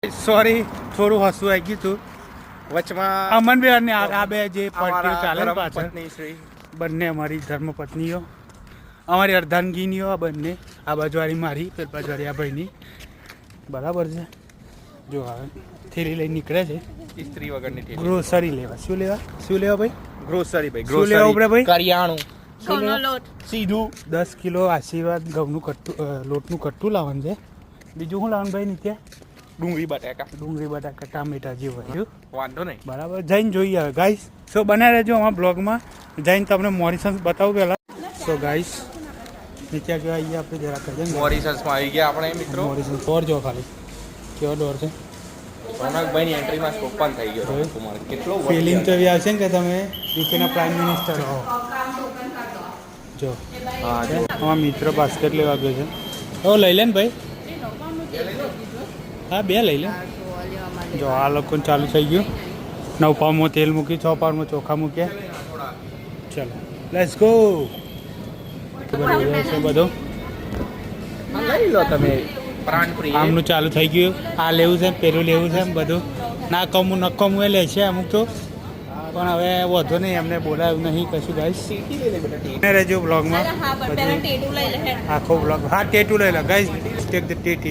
sorry થોડું હસવું આવી ગયું હતું વચમાં અમન બે અને આ બે જે પાર્ટીઓ ચાલે ને પાછળ પત્ની શ્રી બંને અમારી ધર્મપત્નીઓ અમારી અર્ધાંગીનીઓ આ બંને આ બાજુવાળી મારી પેલ બાજુવાળી આ ભાઈની બરાબર છે જો હવે થેલી લઈને નીકળે છે સ્ત્રી વગરની થેલી ગ્રોસરી લેવા શું લેવા ભાઈ ગ્રોસરી ભાઈ શું લેવા ઉપડે ભાઈ કરિયાણું ઘઉંનો લોટ સીધું 10 કિલો આશીર્વાદ ઘઉંનું કટ્ટું લોટનું કટ્ટું લાવવાનું છે બીજું શું લાવવાનું ભાઈ નીચે ડુંગળી બટાકા ડુંગળી બટાકા ટામેટા જેવું હોય વાંધો નહીં બરાબર જઈને જોઈએ હવે ગાઈસ સો બનાવી રહેજો અમારા બ્લોગમાં જઈને તમને મોરિસન્સ બતાવું પહેલાં સો ગાઈસ નીચે કેવા આવીએ આપણે જરા કહીએ મોરિસસમાં આવી ગયા આપણે મિત્રો મોરિસન્સ ડોર જો ખાલી કેવો ડોર છે રોનકભાઈની એન્ટ્રીમાં ઓપન થઈ ગયો કુમાર કેટલો ફિલિંગ તો એવી આવશે ને કે તમે યુકેના પ્રાઇમ મિનિસ્ટર હો જો હા અમારા મિત્ર બાસ્કેટ લેવા ગયો છે હવે લઈ લે ને ભાઈ હા બે લઈ લે જો આ લોકોને ચાલુ થઈ ગયું 9 પાઉમાં તેલ મૂકી 6 પાઉમાં ચોખા મૂક્યા ચલો લેટ્સ ગો બધું લઈ લો તમે પ્રાણપ્રિય આમનું ચાલુ થઈ ગયું આ લેવું છે પેલું લેવું છે એમ બધું ના કમું ન કમું એ લે છે અમુક તો પણ હવે વધુ નહીં એમને બોલાવ્યું નહીં કશું ગાઈસ રહેજો બ્લોગમાં હા પણ પેલા ટેટુ લઈ લે આખો બ્લોગ હા ટેટુ લઈ લો ગાઈસ ટેક ધ ટેટી